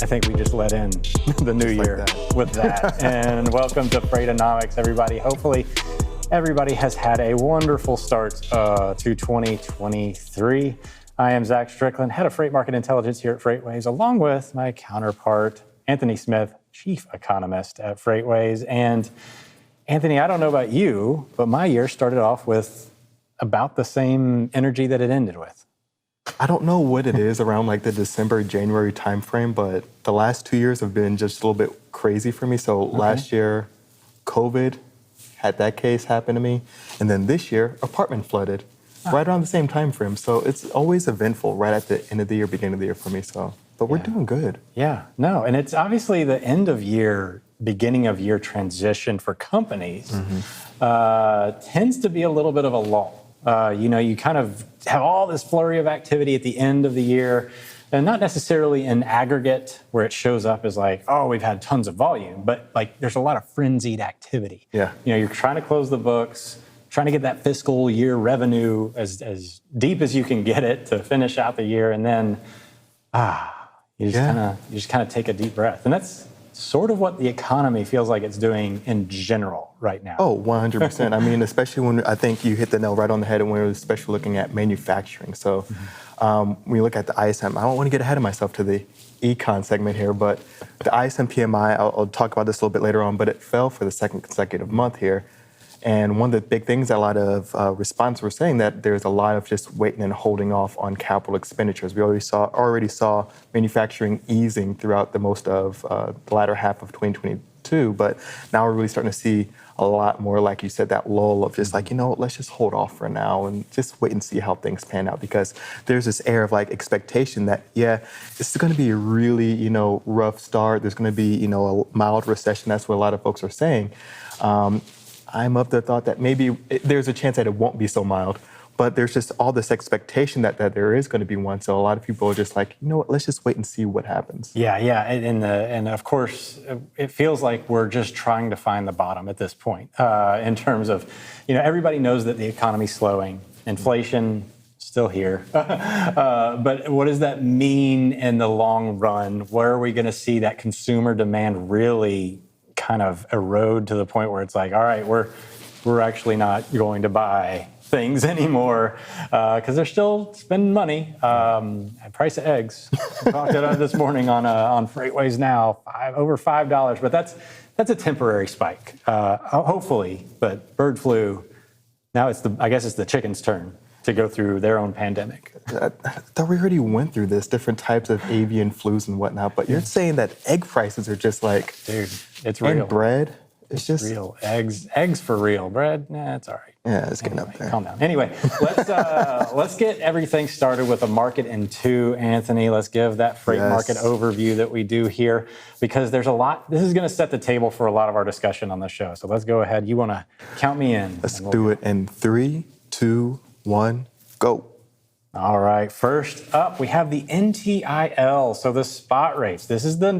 I think we just let in the new year with that. And welcome to Freightonomics, everybody. Hopefully, everybody has had a wonderful start to 2023. I am Zach Strickland, head of freight market intelligence here at FreightWaves, along with my counterpart, Anthony Smith, chief economist at FreightWaves. And Anthony, I don't know about you, but my year started off with about the same energy that it ended with. I don't know what it is around like the December, January timeframe, but the last 2 years have been just a little bit crazy for me. So last year, COVID had that case happen to me. And then this year, apartment flooded right around the same time frame. So it's always eventful right at the end of the year, beginning of the year for me. But we're doing good. Yeah, no, and it's obviously the end of year, beginning of year transition for companies tends to be a little bit of a lull. You kind of have all this flurry of activity at the end of the year, and not necessarily in aggregate where it shows up as like, oh, we've had tons of volume, but like there's a lot of frenzied activity. Yeah. You're trying to close the books, trying to get that fiscal year revenue as deep as you can get it to finish out the year, and then you just kind of take a deep breath. And that's sort of what the economy feels like it's doing in general right now. Oh, 100%. I mean, especially when I think you hit the nail right on the head when we're especially looking at manufacturing. So when you look at the ISM, I don't want to get ahead of myself to the econ segment here, but the ISM PMI, I'll talk about this a little bit later on, but it fell for the second consecutive month here. And one of the big things a lot of respondents were saying that there's a lot of just waiting and holding off on capital expenditures. We already saw manufacturing easing throughout the most of the latter half of 2022, but now we're really starting to see a lot more, like you said, that lull of just like, let's just hold off for now and just wait and see how things pan out, because there's this air of like expectation that, this is going to be a really, rough start. There's going to be, a mild recession. That's what a lot of folks are saying. I'm of the thought that maybe there's a chance that it won't be so mild, but there's just all this expectation that there is going to be one. So a lot of people are just like, let's just wait and see what happens. Yeah. And of course, it feels like we're just trying to find the bottom at this point in terms of, everybody knows that the economy's slowing, inflation still here. But what does that mean in the long run? Where are we going to see that consumer demand really kind of erode to the point where it's like, all right, we're actually not going to buy things anymore because they're still spending money. Price of eggs, we talked about this morning on FreightWaves now, over $5, but that's a temporary spike, hopefully. But bird flu, now I guess it's the chicken's turn to go through their own pandemic. I thought we already went through this, different types of avian flus and whatnot, but you're saying that egg prices are just like... Dude, it's real. And bread? It's just... real. Eggs for real. Bread? Nah, it's all right. Yeah, it's getting up there. Calm down. Anyway, let's get everything started with a market in two, Anthony. Let's give that freight market overview that we do here, because there's a lot. This is going to set the table for a lot of our discussion on the show. So let's go ahead. You want to count me in? Let's do it in 3, 2, 1, go. All right. First up, we have the NTIL. So the spot rates. This is the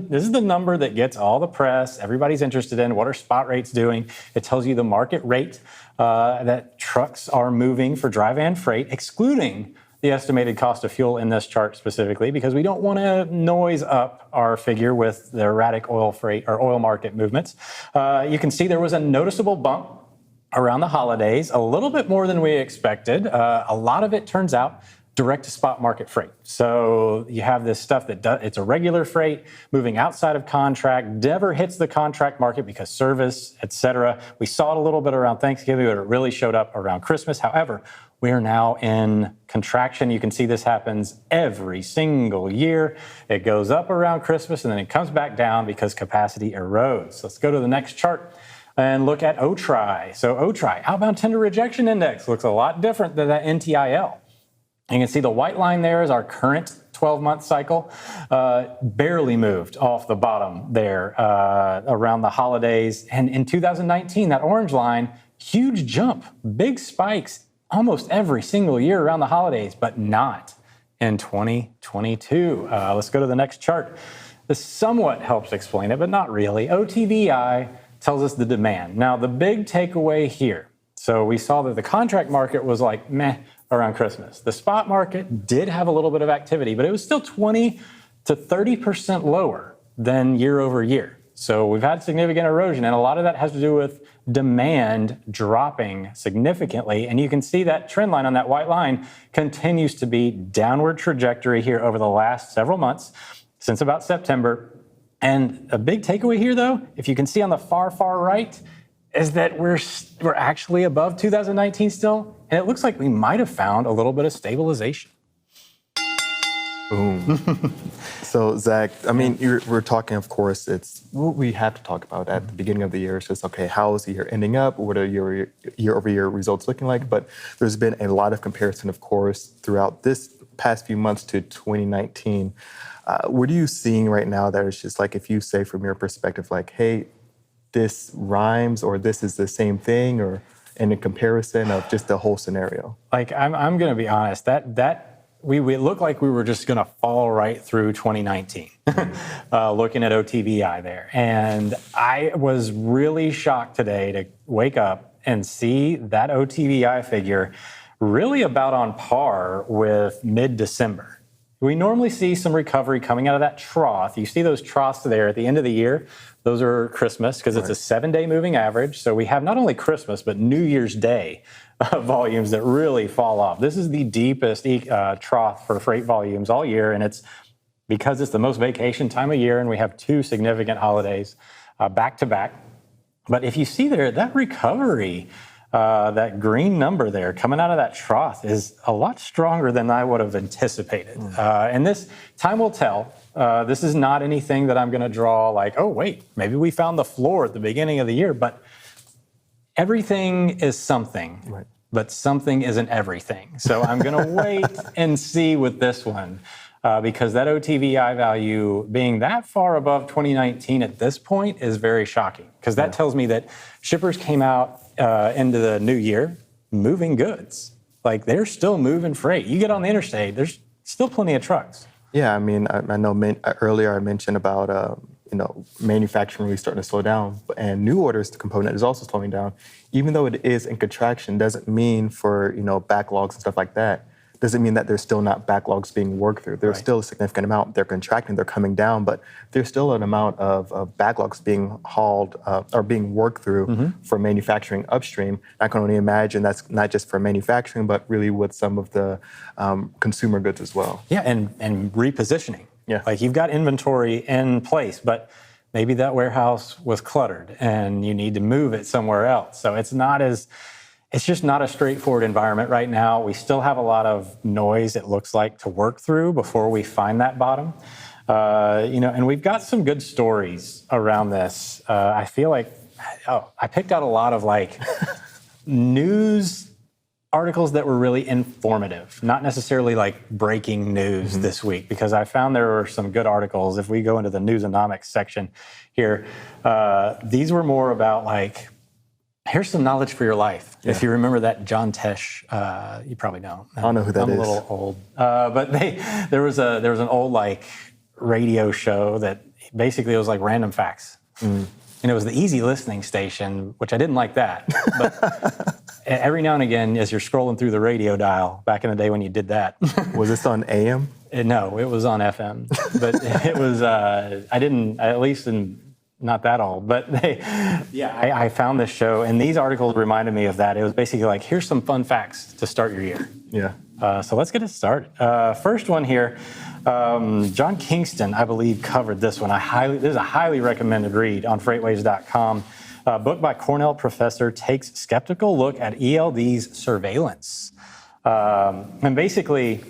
number that gets all the press. Everybody's interested in what are spot rates doing. It tells you the market rate that trucks are moving for dry van freight, excluding the estimated cost of fuel in this chart specifically, because we don't want to noise up our figure with the erratic oil freight or oil market movements. You can see there was a noticeable bump around the holidays, a little bit more than we expected. A lot of it turns out direct to spot market freight. So you have this stuff it's a regular freight moving outside of contract, never hits the contract market because service, et cetera. We saw it a little bit around Thanksgiving, but it really showed up around Christmas. However, we are now in contraction. You can see this happens every single year. It goes up around Christmas and then it comes back down because capacity erodes. Let's go to the next chart and look at OTRI. So OTRI, outbound tender rejection index, looks a lot different than that NTIL. You can see the white line there is our current 12-month cycle, barely moved off the bottom there around the holidays. And in 2019, that orange line, huge jump, big spikes almost every single year around the holidays, but not in 2022. Let's go to the next chart. This somewhat helps explain it, but not really. OTVI tells us the demand. Now, the big takeaway here, so we saw that the contract market was like meh around Christmas. The spot market did have a little bit of activity, but it was still 20 to 30% lower than year over year. So we've had significant erosion, and a lot of that has to do with demand dropping significantly. And you can see that trend line on that white line continues to be downward trajectory here over the last several months, since about September. And a big takeaway here, though, if you can see on the far right, is that we're actually above 2019 still, and it looks like we might have found a little bit of stabilization. Boom. So, Zach, I mean, we're talking, of course, it's what we have to talk about at the beginning of the year. It's just, okay, how is the year ending up? What are your year-over-year results looking like? But there's been a lot of comparison, of course, throughout this past few months to 2019. What are you seeing right now that is just like, if you say from your perspective, like, hey, this rhymes, or this is the same thing, or in a comparison of just the whole scenario? Like, I'm going to be honest, that we looked like we were just going to fall right through 2019, looking at OTVI there. And I was really shocked today to wake up and see that OTVI figure really about on par with mid-December. We normally see some recovery coming out of that trough. You see those troughs there at the end of the year. Those are Christmas, because it's a 7-day moving average. So we have not only Christmas, but New Year's Day volumes that really fall off. This is the deepest trough for freight volumes all year, and it's because it's the most vacation time of year, and we have 2 significant holidays back to back. But if you see there, that recovery, that green number there coming out of that trough is a lot stronger than I would have anticipated. And this, time will tell. This is not anything that I'm going to draw like, oh, wait, maybe we found the floor at the beginning of the year. But everything is something, right, but something isn't everything. So I'm going to wait and see with this one, because that OTVI value being that far above 2019 at this point is very shocking, because that tells me that shippers came out into the new year moving goods. Like, they're still moving freight. You get on the interstate, there's still plenty of trucks. Yeah, I mean, I know earlier I mentioned about manufacturing really starting to slow down, and new orders, the component, is also slowing down. Even though it is in contraction, doesn't mean for backlogs and stuff like that. Doesn't mean that there's still not backlogs being worked through. There's still a significant amount. They're contracting, they're coming down, but there's still an amount of backlogs being hauled or being worked through for manufacturing upstream. I can only imagine that's not just for manufacturing, but really with some of the consumer goods as well. Yeah, and repositioning. Yeah. Like, you've got inventory in place, but maybe that warehouse was cluttered and you need to move it somewhere else. So it's just not a straightforward environment right now. We still have a lot of noise, it looks like, to work through before we find that bottom. And we've got some good stories around this. I feel like, I picked out a lot of news articles that were really informative, not necessarily like breaking news this week, because I found there were some good articles. If we go into the Newsonomics section here, these were more about here's some knowledge for your life. Yeah. If you remember that John Tesh, you probably don't. I don't know who that is. I'm a little old. But there was an old radio show that basically it was like random facts. And it was the easy listening station, which I didn't like that. But every now and again, as you're scrolling through the radio dial, back in the day when you did that. Was this on AM? No, it was on FM. But it was, at least not that old, but I found this show, and these articles reminded me of that. It was basically like, here's some fun facts to start your year. Yeah. So let's get it started. First one here, John Kingston, I believe, covered this one. This is a highly recommended read on FreightWaves.com. A book by Cornell professor takes skeptical look at ELD's surveillance. And basically,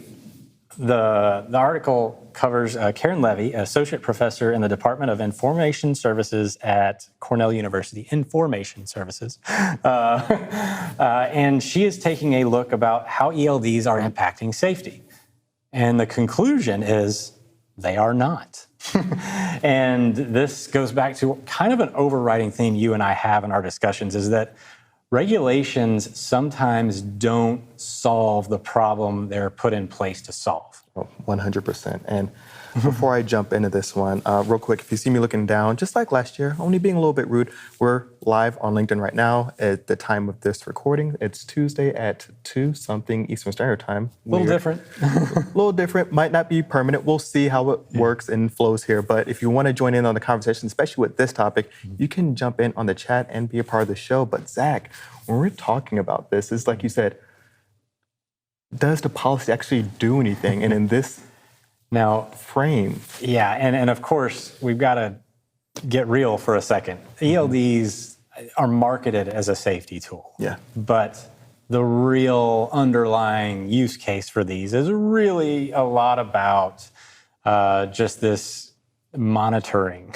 the article covers Karen Levy, associate professor in the Department of Information Services at Cornell University, Information Services. And she is taking a look about how ELDs are impacting safety. And the conclusion is they are not. And this goes back to kind of an overriding theme you and I have in our discussions, is that regulations sometimes don't solve the problem they're put in place to solve. 100%. And before I jump into this one, real quick, if you see me looking down, just like last year, only being a little bit rude, we're live on LinkedIn right now at the time of this recording. It's Tuesday at 2 something Eastern Standard Time. A little different. A little different, might not be permanent. We'll see how it works and flows here. But if you want to join in on the conversation, especially with this topic, you can jump in on the chat and be a part of the show. But Zach, when we're talking about this, it's like you said, does the policy actually do anything? And in this Now, frame. yeah, and of course, we've got to get real for a second. ELDs are marketed as a safety tool. Yeah. But the real underlying use case for these is really a lot about just this monitoring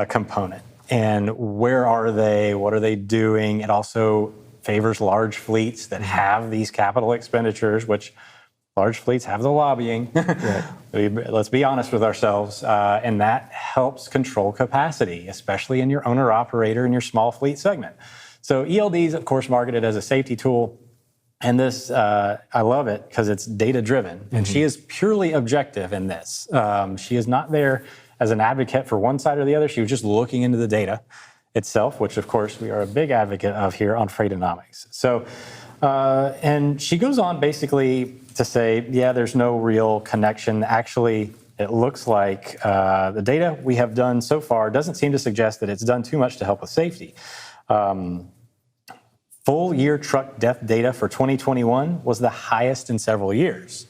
component. And where are they? What are they doing? It also favors large fleets that have these capital expenditures, which large fleets have the lobbying. Right. Let's be honest with ourselves. And that helps control capacity, especially in your owner-operator and your small fleet segment. So ELDs, of course, marketed as a safety tool. And this, I love it because it's data-driven. And she is purely objective in this. She is not there as an advocate for one side or the other. She was just looking into the data itself, which, of course, we are a big advocate of here on Freightonomics. So, and she goes on basically to say, yeah, there's no real connection. Actually, it looks like the data we have done so far doesn't seem to suggest that it's done too much to help with safety. Full year truck death data for 2021 was the highest in several years.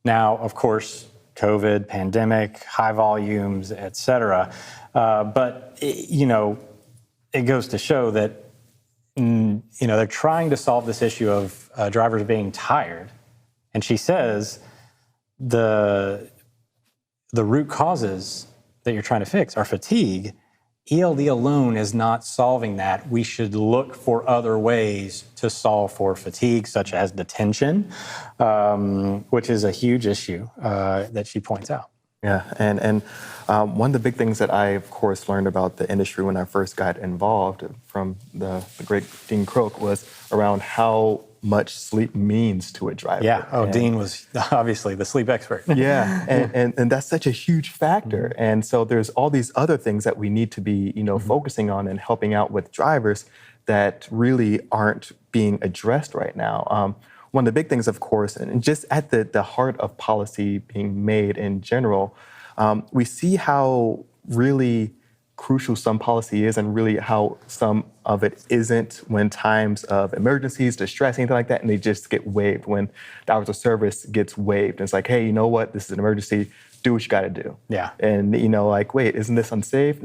Now, of course, COVID, pandemic, high volumes, et cetera. But, it goes to show that, they're trying to solve this issue of drivers being tired. And she says the root causes that you're trying to fix are fatigue. ELD alone is not solving that. We should look for other ways to solve for fatigue, such as detention, which is a huge issue that she points out. Yeah, and one of the big things that I, of course, learned about the industry when I first got involved from the great Dean Croak was around how much sleep means to a driver. Yeah, Dean was obviously the sleep expert. Yeah, and that's such a huge factor. And so there's all these other things that we need to be, focusing on and helping out with drivers that really aren't being addressed right now. One of the big things, of course, and just at the heart of policy being made in general, we see how really crucial some policy is and really how some of it isn't when times of emergencies, distress, anything like that, and they just get waived. When the hours of service gets waived, and it's like, hey, you know what? This is an emergency. Do what you got to do. Yeah. And, wait, isn't this unsafe?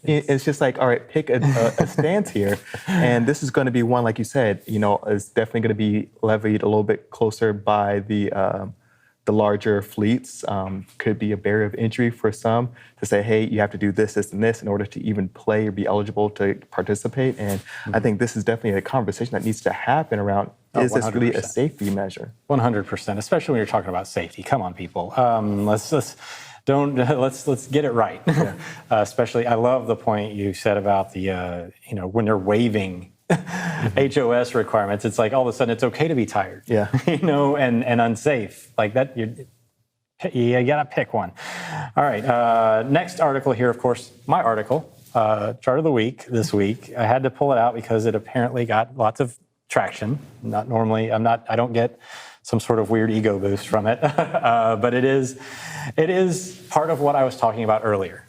It's just like, all right, pick a stance here. And this is going to be one, like you said, is definitely going to be levied a little bit closer by the larger fleets. Could be a barrier of entry for some to say, hey, you have to do this, this, and this in order to even play or be eligible to participate. And I think this is definitely a conversation that needs to happen around, is this really a safety measure? 100%, especially when you're talking about safety. Come on, people. Let's get it right. Yeah. Especially, I love the point you said about the, when they're waiving HOS requirements, it's like all of a sudden it's okay to be tired. Yeah. And unsafe. Like that, you gotta pick one. All right. Next article here, of course, my article, Chart of the Week this week. I had to pull it out because it apparently got lots of traction. Not normally, I don't get some sort of weird ego boost from it, but it is part of what I was talking about earlier.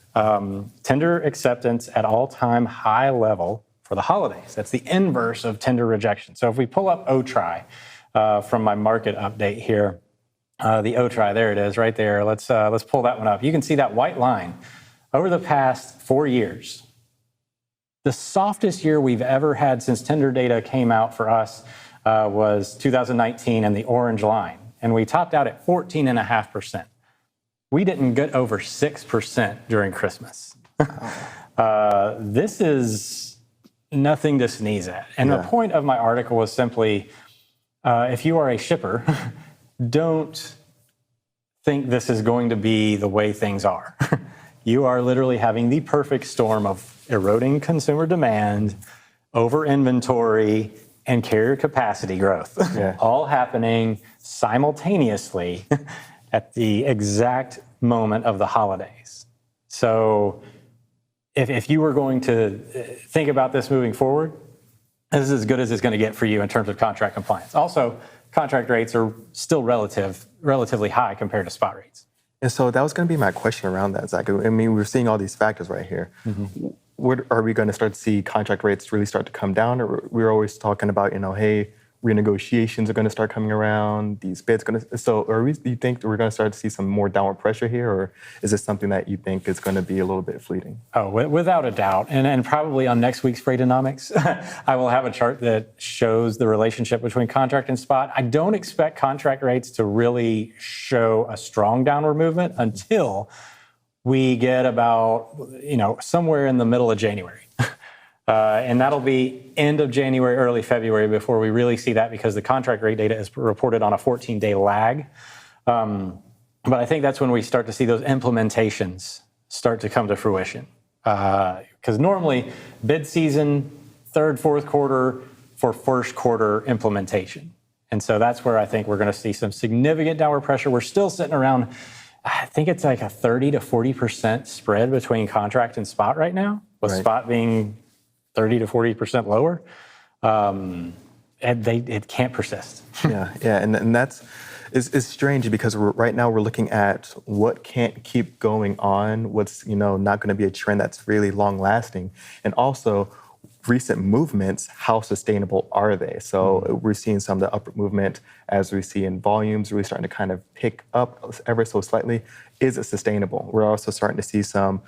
Tender acceptance at all-time high level for the holidays. That's the inverse of tender rejection. So if we pull up OTRI from my market update here, the OTRI, there it is, right there. Let's pull that one up. You can see that white line over the past 4 years. The softest year we've ever had since tender data came out for us was 2019 and the orange line. And we topped out at 14.5%. We didn't get over 6% during Christmas. This is nothing to sneeze at. And the point of my article was simply, if you are a shipper, don't think this is going to be the way things are. You are literally having the perfect storm of eroding consumer demand, over inventory, and carrier capacity growth, Yeah. all happening simultaneously at the exact moment of the holidays. So if you were going to think about this moving forward, this is as good as it's going to get for you in terms of contract compliance. Also, contract rates are still relatively high compared to spot rates. And so that was going to be my question around that, Zach. I mean, we're seeing all these factors right here. What are we going to start to see contract rates really start to come down? Or we're always talking about, hey, renegotiations are going to start coming around. These bids going to. So, do you think we're going to start to see some more downward pressure here, or is this something that you think is going to be a little bit fleeting? Oh, without a doubt. And probably on next week's Freightonomics, I will have a chart that shows the relationship between contract and spot. I don't expect contract rates to really show a strong downward movement until we get about, somewhere in the middle of January. And that'll be end of January, early February before we really see that, because the contract rate data is reported on a 14-day lag. But I think that's when we start to see those implementations start to come to fruition. Because normally bid season, third, fourth quarter for first quarter implementation. And so that's where I think we're going to see some significant downward pressure. We're still sitting around, I think it's like a 30 to 40% spread between contract and spot right now, with spot being 30 to 40% lower. And it can't persist. Yeah, and it's strange because right now we're looking at what can't keep going on, what's not going to be a trend that's really long lasting, and also recent movements, how sustainable are they? So we're seeing some of the upward movement as we see in volumes really starting to kind of pick up ever so slightly. Is it sustainable? We're also starting to see some,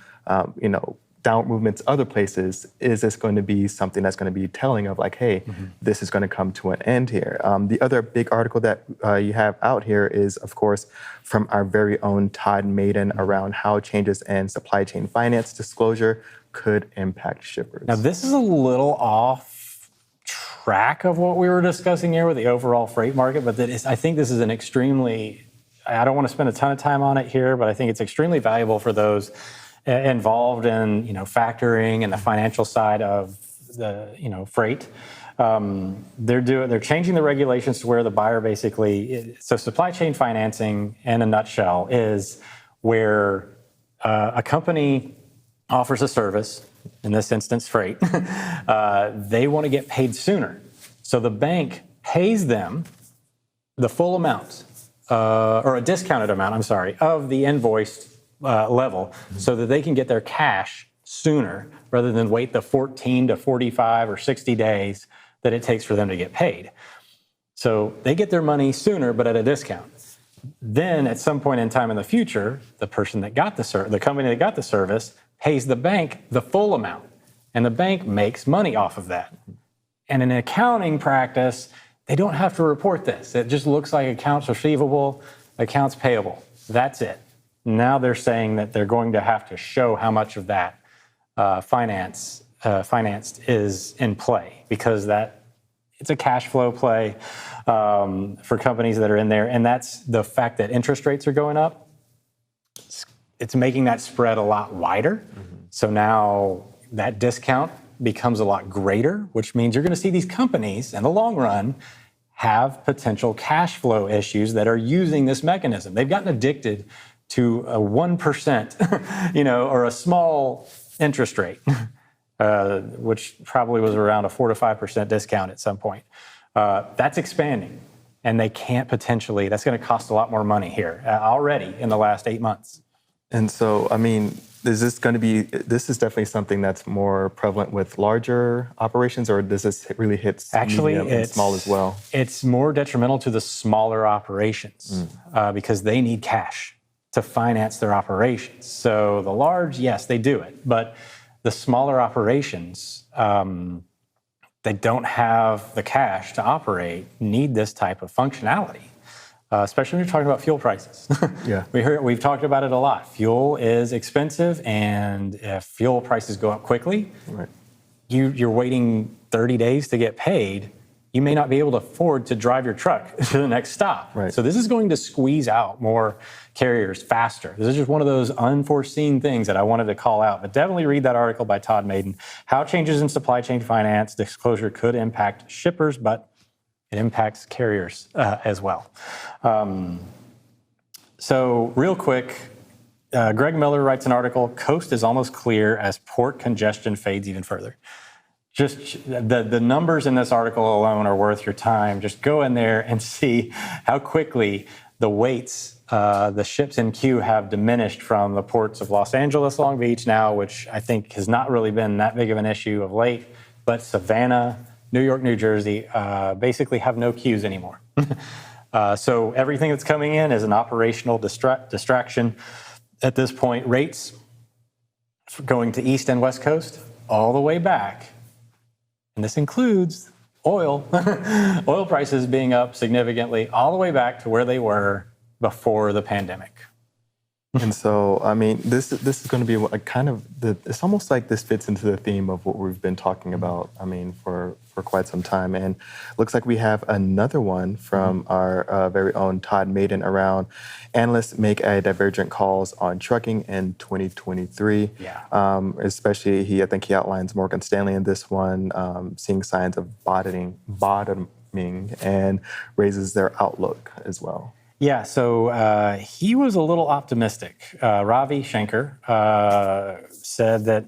downward movements other places. Is this going to be something that's going to be telling of like, hey, this is going to come to an end here? The other big article that you have out here is, of course, from our very own Todd Maiden around how changes in supply chain finance disclosure could impact shippers. Now, this is a little off track of what we were discussing here with the overall freight market, but I think this is an extremely, I don't want to spend a ton of time on it here, but I think it's extremely valuable for those involved in factoring and the financial side of the freight. They're changing the regulations to where the buyer basically, so supply chain financing in a nutshell is where a company offers a service, in this instance freight. They want to get paid sooner, so the bank pays them the full amount or a discounted amount, of the invoiced level, so that they can get their cash sooner rather than wait the 14 to 45 or 60 days that it takes for them to get paid. So they get their money sooner, but at a discount. Then at some point in time in the future, the person that got the company that got the service pays the bank the full amount, and the bank makes money off of that. And in accounting practice, they don't have to report this. It just looks like accounts receivable, accounts payable. That's it. Now they're saying that they're going to have to show how much of that financed is in play, because it's a cash flow play for companies that are in there. And that's the fact that interest rates are going up. It's making that spread a lot wider. So now that discount becomes a lot greater, which means you're going to see these companies in the long run have potential cash flow issues that are using this mechanism. They've gotten addicted to a 1%, or a small interest rate, which probably was around a 4 to 5% discount at some point. That's expanding, and they can't potentially. That's going to cost a lot more money here already in the last 8 months. And so, is this going to be? This is definitely something that's more prevalent with larger operations, or does this really hit medium and small as well? It's more detrimental to the smaller operations because they need cash to finance their operations. So the large, yes, they do it, but the smaller operations, they don't have the cash to operate, need this type of functionality, especially when you're talking about fuel prices. Yeah, we've talked about it a lot. Fuel is expensive, and if fuel prices go up quickly, you're waiting 30 days to get paid. you may not be able to afford to drive your truck to the next stop. Right. So this is going to squeeze out more carriers faster. This is just one of those unforeseen things that I wanted to call out. But definitely read that article by Todd Maiden. How changes in supply chain finance disclosure could impact shippers, but it impacts carriers as well. So real quick, Greg Miller writes an article, Coast is almost clear as port congestion fades even further. Just the numbers in this article alone are worth your time. Just go in there and see how quickly the waits, the ships in queue have diminished from the ports of Los Angeles, Long Beach now, which I think has not really been that big of an issue of late, but Savannah, New York, New Jersey basically have no queues anymore. So everything that's coming in is an operational distraction. At this point, rates going to East and West Coast all the way back. And this includes oil, oil prices being up significantly all the way back to where they were before the pandemic. And so, I mean, this is going to be a kind of it's almost like this fits into the theme of what we've been talking about. I mean, for quite some time, and looks like we have another one from our very own Todd Maiden around analysts make a divergent calls on trucking in 2023. Yeah. Especially, I think he outlines Morgan Stanley in this one, seeing signs of bottoming, and raises their outlook as well. Yeah, so he was a little optimistic. Ravi Shankar said that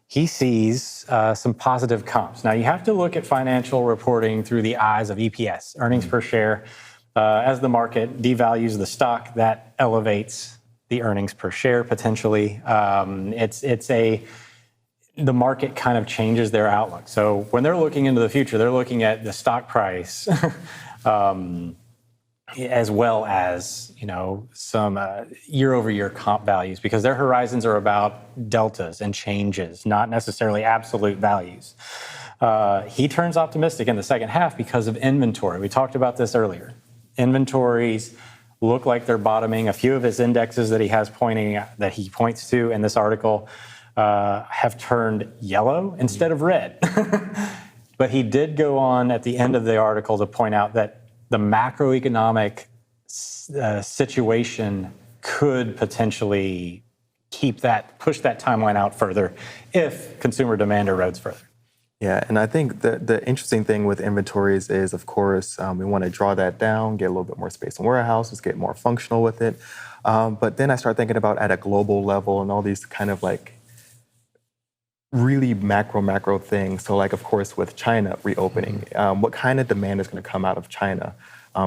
he sees some positive comps. Now, you have to look at financial reporting through the eyes of EPS, earnings per share. As the market devalues the stock, that elevates the earnings per share potentially. The market kind of changes their outlook. So when they're looking into the future, they're looking at the stock price. As well as, some year-over-year comp values, because their horizons are about deltas and changes, not necessarily absolute values. He turns optimistic in the second half because of inventory. We talked about this earlier. Inventories look like they're bottoming. A few of his indexes that he points to in this article have turned yellow instead of red. But he did go on at the end of the article to point out that the macroeconomic situation could potentially push that timeline out further if consumer demand erodes further. Yeah, and I think the interesting thing with inventories is, of course, we want to draw that down, get a little bit more space in warehouses, get more functional with it. But then I start thinking about at a global level and all these kind of like really macro things. So like, of course, with China reopening, what kind of demand is going to come out of China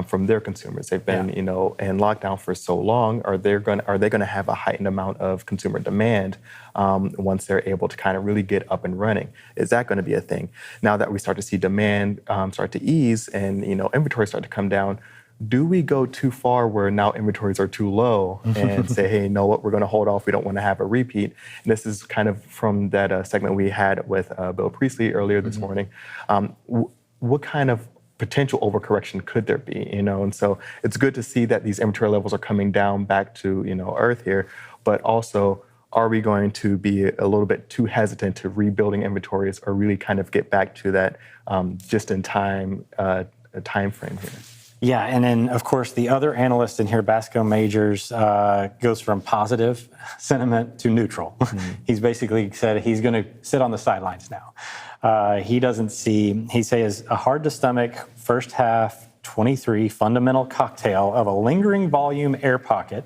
from their consumers? They've been, in lockdown for so long. Are they going to have a heightened amount of consumer demand once they're able to kind of really get up and running? Is that going to be a thing? Now that we start to see demand start to ease and, inventory start to come down, do we go too far where now inventories are too low and say, hey, you know what, we're going to hold off. We don't want to have a repeat. And this is kind of from that segment we had with Bill Priestley earlier this morning. What kind of potential overcorrection could there be? And so it's good to see that these inventory levels are coming down back to, earth here. But also, are we going to be a little bit too hesitant to rebuilding inventories or really kind of get back to that just-in-time time frame here? Yeah, and then, of course, the other analyst in here, Bascome Majors, goes from positive sentiment to neutral. He's basically said he's going to sit on the sidelines now. He says a hard-to-stomach first half 23 fundamental cocktail of a lingering volume air pocket,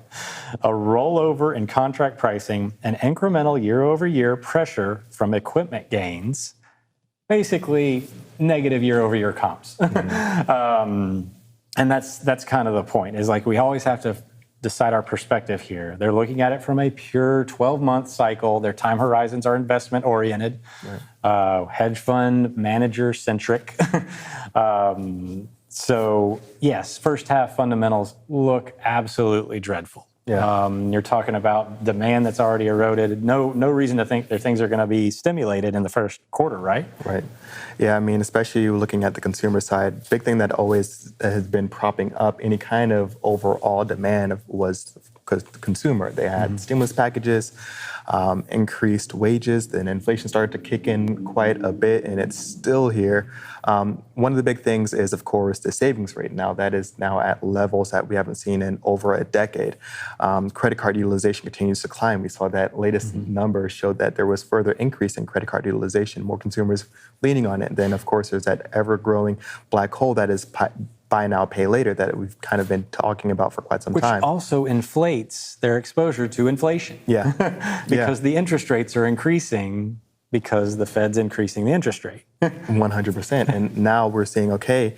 a rollover in contract pricing, and incremental year-over-year pressure from equipment gains, basically negative year-over-year comps. And that's kind of the point, is like we always have to decide our perspective here. They're looking at it from a pure 12-month cycle. Their time horizons are investment-oriented, hedge fund manager-centric. So, yes, first half fundamentals look absolutely dreadful. Yeah. You're talking about demand that's already eroded. No reason to think that things are going to be stimulated in the first quarter, right? Right. Yeah, I mean, especially looking at the consumer side, big thing that always has been propping up any kind of overall demand was consumer. They had stimulus packages, increased wages, then inflation started to kick in quite a bit, and it's still here. One of the big things is, of course, the savings rate. Now that is now at levels that we haven't seen in over a decade. Credit card utilization continues to climb. We saw that latest number showed that there was further increase in credit card utilization, more consumers leaning on it. Then, of course, there's that ever-growing black hole that is buy now, pay later that we've kind of been talking about for quite some time. Which also inflates their exposure to inflation. Yeah. Because the interest rates are increasing because the Fed's increasing the interest rate. 100%. And now we're seeing, okay,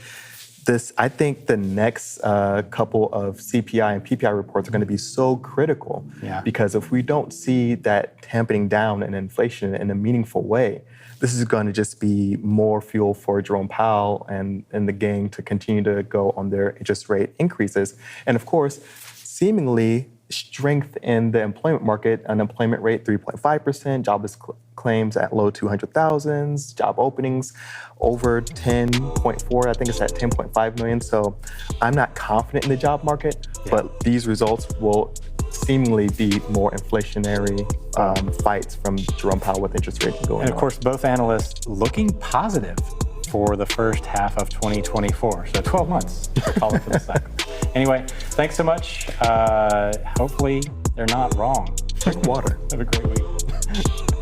I think the next couple of CPI and PPI reports are going to be so critical. Yeah. Because if we don't see that tamping down in inflation in a meaningful way, this is going to just be more fuel for Jerome Powell and the gang to continue to go on their interest rate increases. And of course, seemingly strength in the employment market, unemployment rate 3.5%, jobless claims at low 200,000s, job openings over 10.4, I think it's at 10.5 million. So I'm not confident in the job market, but these results will seemingly be more inflationary fights from Jerome Powell with interest rates going on. And of course, both analysts looking positive for the first half of 2024. So 12 months, call it for the cycle. Anyway, thanks so much. Hopefully they're not wrong. Drink water. Have a great week.